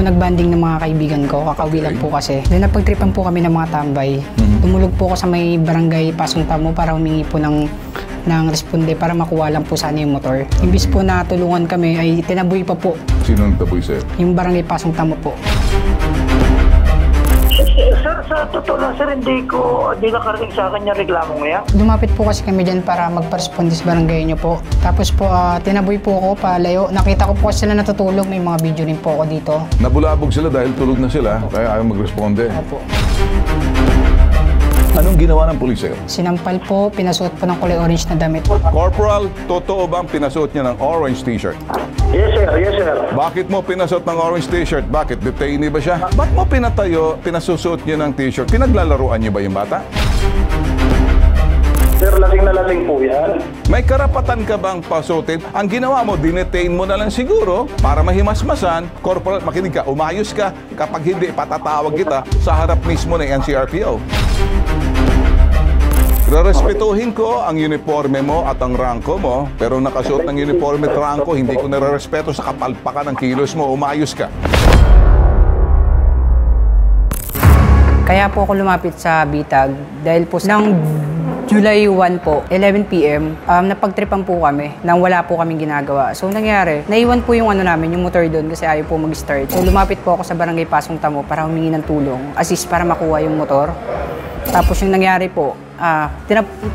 po nagbanding ng mga kaibigan ko, kakauwi lang po kasi. Then napagtripan po kami ng mga tambay. Tumulog po ako sa may barangay Pasong Tamo para humingi po ng responde para makuha lang po sana yung motor. Imbis po na tulungan kami ay tinaboy pa po. Sino nagtaboy sa'yo? Yung barangay Pasong Tamo po. Sir, sa totoo lang, sir, hindi nakarating sa akin yung reklamo ngayon. Lumapit po kasi kami dyan para magpa-responde sa barangay nyo po. Tapos po, tinaboy po ako palayo. Nakita ko po sila natutulog. May mga video rin po ako dito. Nabulabog sila dahil tulog na sila, kaya ayaw mag-responde. Opo. Anong ginawa ng pulis sa'yo? Sinampal po, pinasuot po ng kulay orange na damit. Corporal, totoo bang pinasuot niya ng orange t-shirt? Yes, sir. Yes, sir. Bakit mo pinasuot ng orange t-shirt? Bakit? Detainee ba siya? Ba't mo pinasusuot niya ng t-shirt? Pinaglalaruan niyo ba yung bata? Sir, lasing na lasing po yan. May karapatan ka bang pasuotin? Ang ginawa mo, dinetain mo na lang siguro para mahimasmasan. Corporal, makinig ka, umayos ka. Kapag hindi, patatawag kita sa harap mismo ng NCRPO. Rerespetuhin ko ang uniforme mo at ang rangko mo, pero nakasuot ng uniforme at rangko, hindi ko nare-respeto sa kapalpakan ng kilos mo. Umayos ka. Kaya po ako lumapit sa Bitag dahil po ng July 1 po, 11 PM, napagtripan po kami nang wala po kaming ginagawa. So nangyari, naiwan po yung namin, yung motor doon kasi ayaw po mag-start. So lumapit po ako sa barangay Pasong Tamo para humingi ng tulong, assist para makuha yung motor. Tapos yung nangyari po,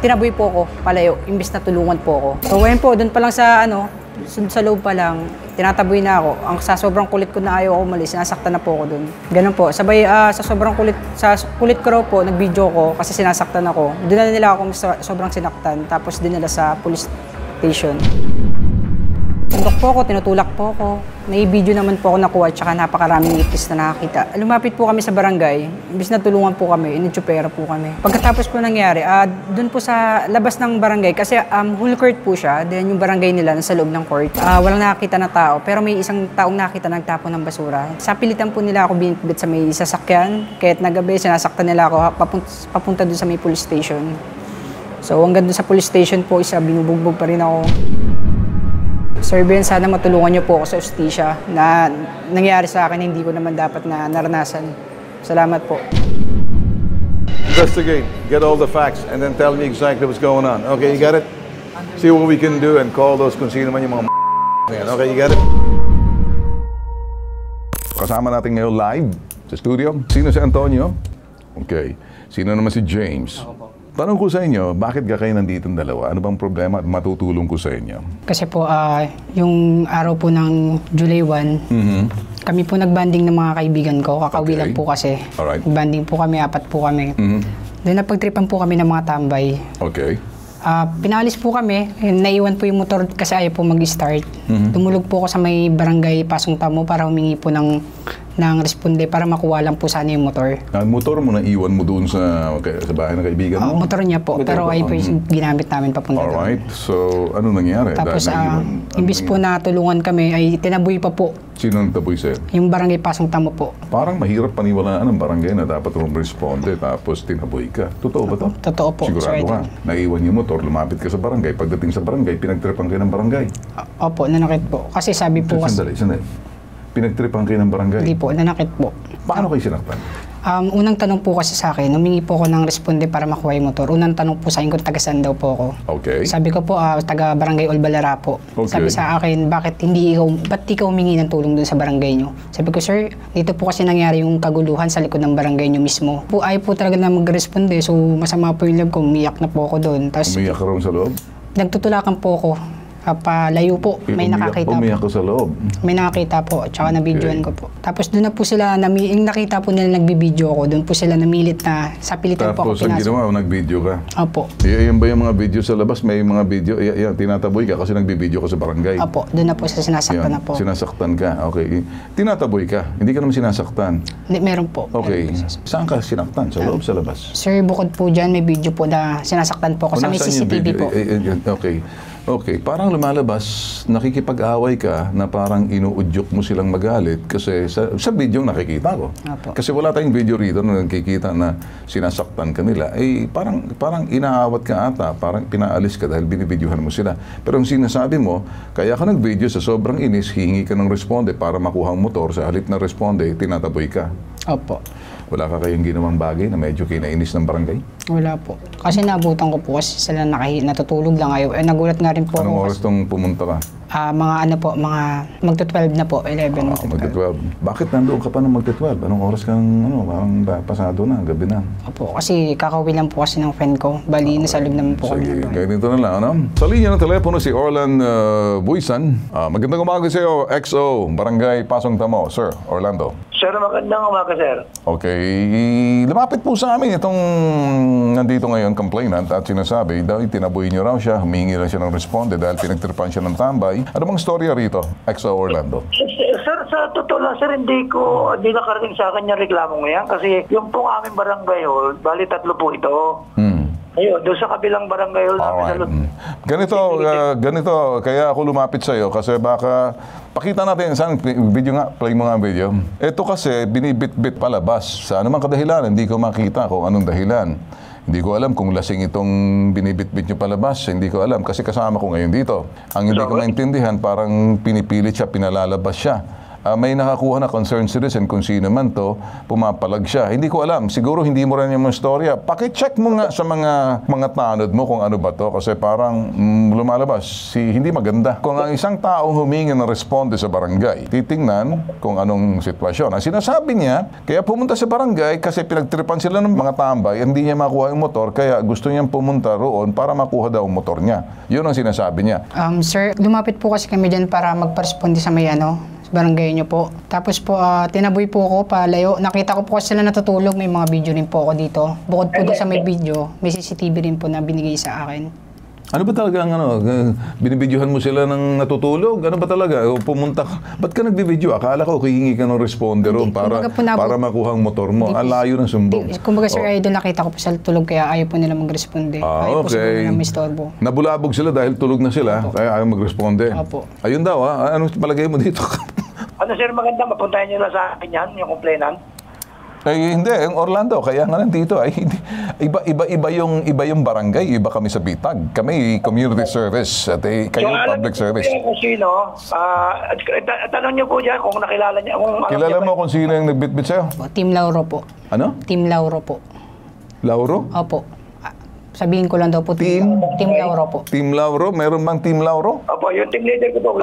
tinaboy po ako palayo, imbis na tulungan po ako. So ngayon po, doon pa lang sa loob pa lang, tinataboy na ako. Ang sa sobrang kulit ko na ayaw ako umalis, sinasaktan na po ako doon. Ganun po, sabay sa sobrang kulit ko raw po, nag-video ko kasi sinasaktan ako. Dinala nila ako sobrang sinaktan, tapos dinala sa police station. Tundok po ako, tinutulak po ako. Nai-video naman po ako nakuha, tsaka napakaraming itis na nakakita. Lumapit po kami sa barangay, imbis na tulungan po kami, initsupera po kami. Pagkatapos po nangyari, doon po sa labas ng barangay, kasi whole court po siya, then yung barangay nila nasa loob ng court. Walang nakakita na tao, pero may isang taong nakita nagtapon ng basura. Sa pilitan po nila ako binitbit sa may sasakyan, kahit nagabi, sinasaktan nila ako papunta doon sa may police station. So hanggang doon sa police station po, binubugbog pa rin ako. Sir Ben, sana matulungan niyo po ako sa ustisya na nangyari sa akin, hindi ko naman dapat na naranasan. Salamat po. Investigate, get all the facts, and then tell me exactly what's going on. Okay, you got it? See what we can do and call those kung sino man yung mga yan. Okay, you got it? Kasama natin ngayon live sa studio. Sino si Antonio? Okay. Sino naman si James? Tanong ko sa inyo, bakit kayo nandito ng dalawa? Ano bang problema at matutulong ko sa inyo? Kasi po, yung araw po ng July 1, kami po nagbanding ng mga kaibigan ko. Kakauwi lang po kasi. Alright. Nagbanding po kami, 4 po kami. Then napagtripan po kami ng mga tambay. Okay. Pinalis po kami, naiwan po yung motor kasi ayaw po mag-start. Tumulog po ako sa may barangay Pasong Tamo para humingi po ng responde para makuha lang po sana yung motor. Ang motor mo na iwan mo doon sa bahay ng kaibigan mo? Motor niya po, pero ay po yung ginamit namin papunta doon. Alright, so ano nangyari? Tapos imbis po na tulungan kami ay tinaboy pa po. Sino nagtaboy sa'yo? Yung barangay Pasong Tamo po. Parang mahirap paniwalaan ng barangay na dapat responde tapos tinaboy ka. Totoo ba to? Totoo po. Sigurado ka. Naiwan yung motor, lumapit ka sa barangay. Pagdating sa barangay, pinagtripan kayo ng barangay. Opo, nanakit po. Kasi sabi po kasi... Sandali. Pinagtripan kayo ng barangay? Hindi po, nanakit po. Paano kayo sinaktan? Unang tanong po kasi sa akin, humingi po ako ng responde para makuha yung motor. Unang tanong po sa akin kung taga-saan daw po ako. Okay. Sabi ko po, taga Barangay Olbalara po. Okay. Sabi sa akin, ba't ikaw humingi ng tulong dun sa barangay nyo? Sabi ko, sir, dito po kasi nangyari yung kaguluhan sa likod ng barangay nyo mismo. Ayaw po talaga na mag-responde, so masama po yung loob ko, umiyak na po ako doon. Umiyak ka rin sa loob? Nagtutulakan po ako. Palayo po, may nakakita po. Umiyak ko sa loob? May nakakita po, tsaka nabidyoan ko po. Tapos doon na po sila, yung nakita po nila nagbibideo ako, doon po sila namilit na sa pilitan po ako pinasok. Tapos ang ginawa, nagbideo ka? Opo. Yan ba yung mga video sa labas? May mga video, tinataboy ka kasi nagbibideo ka sa barangay? Opo, doon na po sa sinasaktan na po. Sinasaktan ka, okay. Tinataboy ka, hindi ka naman sinasaktan? Meron po. Okay. Saan ka sinaktan? Sa loob, sa labas? Sir, bukod po dyan, may video po na sinasaktan po ako sa may CCTV po. Okay. Okay, parang lumalabas, nakikipag-away ka na parang inuudyok mo silang magalit kasi sa video nakikita ko. Apo. Kasi wala tayong video rito na nakikita na sinasaktan ka nila. Eh, parang inaawat ka ata, parang pinaalis ka dahil binibidyohan mo sila. Pero ang sinasabi mo, kaya ka nag-video sa sobrang inis, hihingi ka ng responde para makuha ang motor, sa halip na responde, tinataboy ka. Opo. Wala ka kayong ginawang bagay na medyo kinainis ng barangay? Wala po. Kasi naabutan ko po kasi sila natutulog lang kayo. Eh, nagulat nga rin po Anong ako. oras tong pumunta ka? Mga ano po, magto-12 na po, 11 Magto-12. Bakit nandoon ka pa nung magto-12? Anong oras kang, parang pasado na, gabi na? Opo, kasi kakauwi lang po kasi ng friend ko. Bali, nasa loob naman po Sige, kami. ganito na lang, ano? Sa linya ng telepono si Orlan Buisan. Magandang umaga sa iyo, XO, Barangay Pasong Tamo. Sir, Orlando. Sir, magandang umaga, sir. Okay, lumapit po sa amin itong nandito ngayon complainant at sinasabi dahil tinaboy niyo raw siya, humingi lang siya ng responde dahil pinagtripan siya ng tambay. Ano bang storya rito, XO Orlando? Sir, sa totoo lang, sir, hindi nakarating sa akin yung reklamo ngayon kasi yung pong aming barangay hall, bali 3 po ito. Ayun, doon sa kabilang barangay hall namin sa Alright. Ganito, kaya ako lumapit sa iyo kasi baka pakita natin saan video nga, play mo nga ang video. Ito kasi binibit-bit palabas. Sa anumang kadahilan, hindi ko makita kung anong dahilan. Hindi ko alam kung lasing itong binibit-bit nyo palabas. Hindi ko alam kasi kasama ko ngayon dito. Ang hindi ko maintindihan, parang pinipilit siya, pinalalabas siya. May nakakuha na concerned citizen kung sino man to, pumapalag siya. Hindi ko alam. Siguro hindi mo rin yung storya. Pakicheck mo nga sa mga tanod mo kung ano ba to kasi parang lumalabas. Hindi maganda. Kung ang isang tao humingi ng responde sa barangay, titingnan kung anong sitwasyon. Ang sinasabi niya, kaya pumunta sa barangay kasi pinagtripan sila ng mga tambay, hindi niya makuha yung motor, kaya gusto niyang pumunta roon para makuha daw ang motor niya. Yun ang sinasabi niya. Sir, lumapit po kasi kami dyan para magpa-responde sa may barangay nyo po. Tapos po, tinaboy po ako palayo. Nakita ko po kasi sila natutulog. May mga video rin po ako dito. Bukod po doon sa may video, may CCTV rin po na binigay sa akin. Ano ba talaga binibidyohan mo sila ng natutulog? Ano ba talaga? O pumunta ka? Ba't ka nagbibidyo? Akala ko hihingi ka ng responder roon para makuha ang motor mo. Ang layo ng sumbong. Kumbaga sir, idol, nakita ko po sila tulog kaya ayaw po nila mag-responde. Ayaw po sila may istorbo. Nabulabog sila dahil tulog na sila, kaya ayaw mag-responde. Opo. Ayun daw, anong palagay mo dito? Ano, sir, maganda, mapuntahan nyo na sa akin yan, yung complainant. Hindi, ang Orlando, kaya nga nandito ay iba yung barangay, iba kami sa Bitag. Kami community service at kayo public service. Kung sino, tanong nyo po dyan kung nakilala niya. Kilala mo kung sino yung nagbitbit sa'yo? Team Lauro po. Ano? Team Lauro po. Lauro? Opo. Sabihin ko lang daw po, Team Lauro po. Team Lauro? Meron bang Team Lauro? Opo, yung team leader ko po.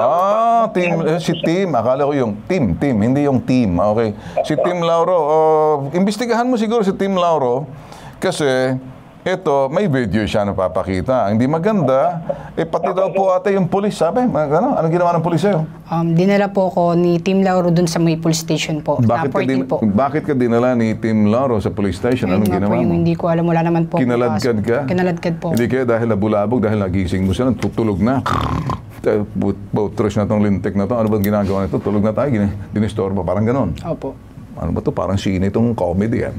Si Team. Akala ko yung Team, hindi yung team. Okay. Si Team Lauro, imbestigahan mo siguro si Team Lauro kasi ito, may video siya na papakita. Hindi maganda, pati daw po ate yung pulis. Sabi, anong ginawa ng pulis sa'yo? Dinala po ako ni Team Lauro dun sa may police station po. Bakit ka dinala ni Team Lauro sa police station? Anong ginawa mo? Hindi ko alam, wala naman po. Kinaladkad ka? Kinaladkad po. Hindi kaya dahil nabulabog, dahil nagising mo siya, tutulog na. Bautrish na tong lintik na to. Ano bang ginagawa nito? Tulog na tayo, dinistorbo. Parang ganon. Opo. Ano ba to? Parang sine itong comedy yan.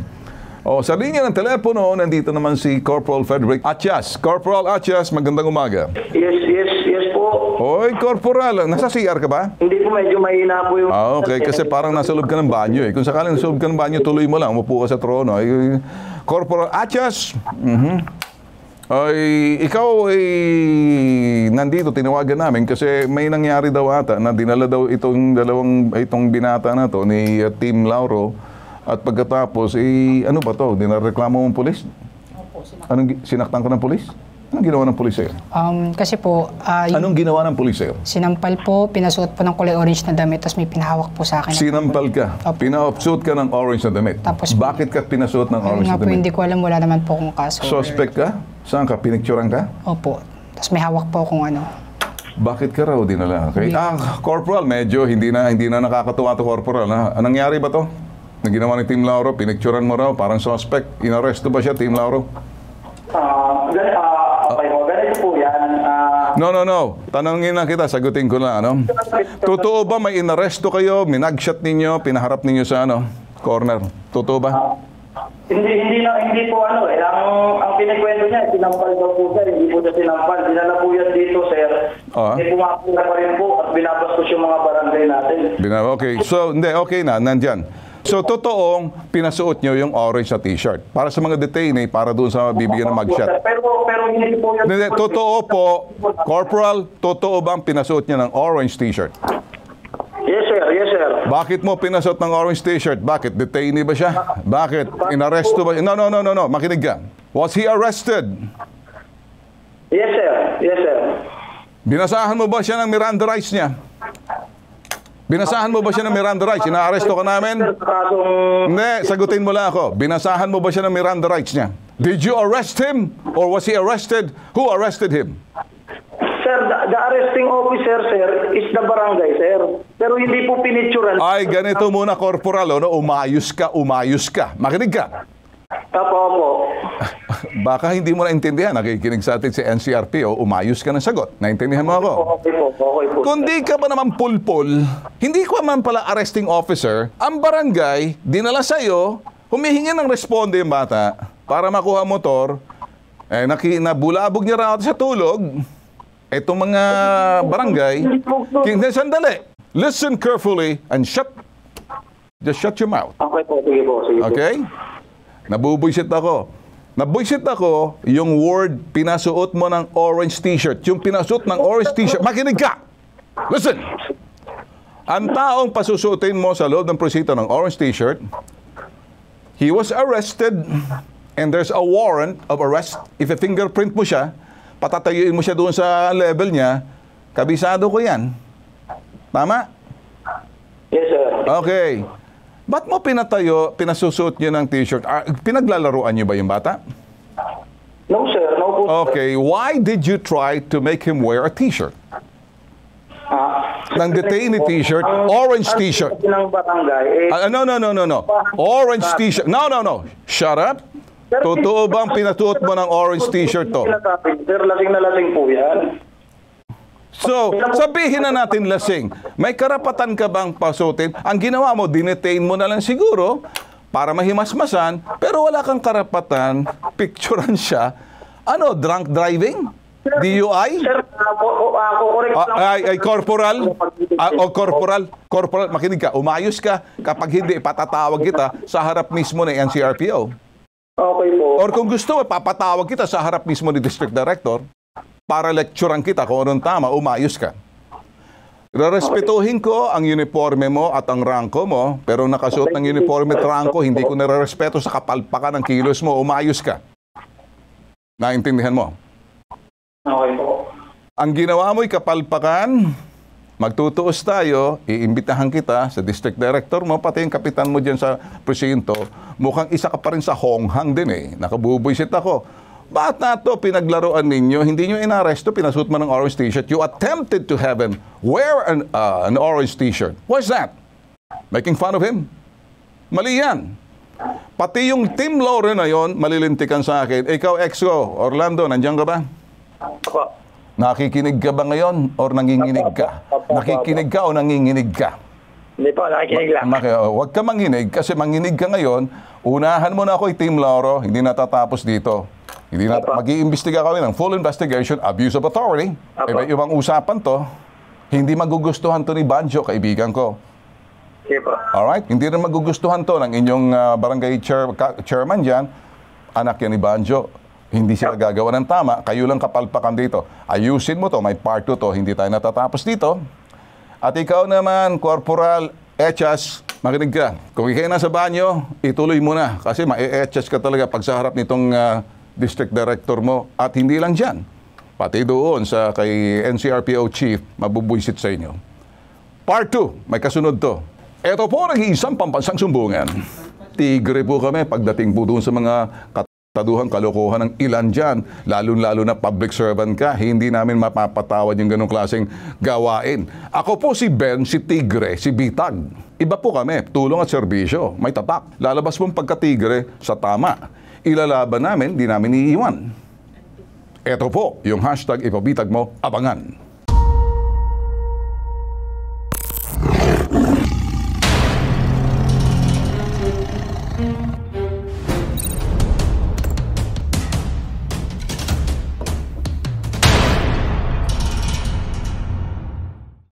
Sa linya ng telepono, nandito naman si Corporal Frederick Atias. Corporal Atias, magandang umaga. Yes po. Oy, Corporal, nasa CR ka ba? Hindi po, medyo mahina po yung... Okay, kasi parang nasa loob ka ng banyo eh. Kung sakaling nasa loob ka ng banyo, tuloy mo lang, umupo ka sa trono. Corporal Atias, ikaw ay nandito, tinawagan namin kasi may nangyari daw ata na dinala daw itong binata na to ni Team Lauro. At pagkatapos, ano ba to? Dinareklamo mong pulis? Sinaktan ko ng pulis? Anong ginawa ng pulis sa'yo? Kasi po... Anong ginawa ng pulis sa'yo? Sinampal po, pinasuot po ng kulay orange na damit, tapos may pinahawak po sa akin. Sinampal ka? Pinasuot ka ng orange na damit? Tapos, bakit ka pinasuot ng orange na damit? Hindi ko alam, wala naman po akong kaso. Suspect ka? Saan ka? Pinicturean ka? Opo. Tapos may hawak po akong Bakit ka raw dinala? Okay. Corporal, medyo hindi na nakakatuwa to, Corporal. Anong nangyari ba to? Na ginawa ni Team Lauro, pinicturean mo raw, parang suspect. Inaresto ba siya, Team Lauro? Ganito po yan. No. Tanongin na kita, sagutin ko na, Totoo ba may inaresto kayo, minagshot ninyo, pinaharap ninyo sa corner? Totoo ba? Hindi po ano eh. Ang pinikwento niya, sinampal daw po sir. Hindi po siya sinampal. Dinala po yan dito sir. Pumapura pa rin po at binabastos yung mga barangay natin. Okay. So, hindi. Okay na. Nandyan. So, totoong pinasuot nyo yung orange na t-shirt. Para sa mga detainee, para doon sa bibigyan ng mugshot. Pero hindi po yan. Hindi, totoo po. Corporal, totoo bang pinasuot niya ng orange t-shirt? Yes sir, yes sir. Bakit mo pinasuot ng orange t-shirt? Bakit? Detainee ba siya? Bakit? Inaresto ba? No. Makinig ka. Was he arrested? Yes sir, yes sir. Binasahan mo ba siya ng Miranda rights niya? Binasahan mo ba siya ng Miranda rights? Inaaresto ka namin? Hindi, sagutin mo lang ako. Binasahan mo ba siya ng Miranda rights niya? Did you arrest him? Or was he arrested? Who arrested him? Sir, the arresting officer, sir, is the barangay, sir. Pero hindi po pinicturan. Ay, ganito muna, Corporal. No? Umayos ka. Makinig ka. Opo. Baka hindi mo naintindihan. Nakikinig sa atin si NCRPO, umayos ka ng sagot. Naintindihan mo ako? Okay po. Kundi ka ba naman pulpul, hindi ko man pala arresting officer, ang barangay, dinala sa'yo, humihingi ng responde yung bata para makuha motor, nabulabog niya raw sa tulog. Itong mga barangay, sandali, listen carefully and just shut your mouth. Okay po, sige po. Okay? Nabubwisit ako yung word pinasuot mo ng orange t-shirt. Yung pinasuot ng orange t-shirt. Makinig ka! Listen! Ang taong pasusuotin mo sa loob ng presinto ng orange t-shirt, he was arrested and there's a warrant of arrest. If fingerprint mo siya, patatayuin mo siya doon sa level niya, kabisado ko yan. Tama? Yes, sir. Okay. Ba't mo pinasusuot niyo ng t-shirt? Pinaglalaruan niyo ba yung bata? No, sir. No po. Okay. Why did you try to make him wear a t-shirt? Ng detainee t-shirt, orange t-shirt. Ng barangay. No. Orange t-shirt. No. Shut up. Totoo bang pinasuot mo ng orange t-shirt to? Sir, lasing na lasing po yan. So, sabihin na natin lasing. May karapatan ka bang pasutin? Ang ginawa mo, dinetain mo na lang siguro para mahimasmasan, pero wala kang karapatan, picturean siya. Drunk driving? DUI? Sir, correct lang. Corporal, makinig ka. Umayos ka. Kapag hindi, patatawag kita sa harap mismo ng NCRPO. Okay po. Or kung gusto mo, papatawag kita sa harap mismo ni District Director para lecturean kita kung anong tama, umayos ka. Rerespetuhin ko ang uniforme mo at ang rangko mo, pero nakasuot ng uniforme at rangko, hindi ko nare-respeto sa kapalpakan ng kilos mo, umayos ka. Naintindihan mo? Okay po. Ang ginawa mo'y kapalpakan, magtutuos tayo, iimbitahan kita sa district director mo, pati yung kapitan mo dyan sa presinto, mukhang isa ka pa rin sa honghang din eh. Nakabubuisit ako. Ba't na ito pinaglaruan ninyo? Hindi nyo inaresto, pinasuot mo ng orange t-shirt. You attempted to have him wear an orange t-shirt. What's that? Making fun of him? Mali yan. Pati yung Team Lauren na yon, malilintikan sa akin. Ikaw, Exo, Orlando, nandiyan ka ba? Nakikinig ka ba ngayon or nanginginig ka? Nakikinig ka o nanginginig ka? Hindi po, nakikinig lang. Huwag ka manginig kasi manginig ka ngayon. Unahan mo na ako Team Lauro, hindi natatapos dito. Mag-iimbestiga kami ng full investigation, abuse of authority. Ibang usapan to. Hindi magugustuhan to ni Banjo, kaibigan ko. Okay po. Alright? Hindi rin magugustuhan to ng inyong barangay chairman dyan. Anak yan ni Banjo. Hindi sila gagawa ng tama. Kayo lang kapalpakan dito. Ayusin mo to. May part 2 to. Hindi tayo natatapos dito. At ikaw naman, Corporal Echas, makinig ka. Kung ikay nasa banyo, ituloy mo na. Kasi ma-echas ka talaga pag sa harap nitong district director mo. At hindi lang dyan. Pati doon sa kay NCRPO Chief, mabubwisit sa inyo. Part 2, may kasunod to. Ito po nag-iisang pampansang sumbungan. Tigre po kami pagdating po doon sa mga kataduhang kalokohan ng ilan dyan. Lalo-lalo na public servant ka, hindi namin mapapatawad yung ganong klaseng gawain. Ako po si Ben, si Tigre, si Bitag. Iba po kami, tulong at serbisyo. May tatak. Lalabas mong pagka-tigre sa tama. Ilalaban namin, di namin iiwan. Ito po, yung hashtag ipabitag mo, abangan.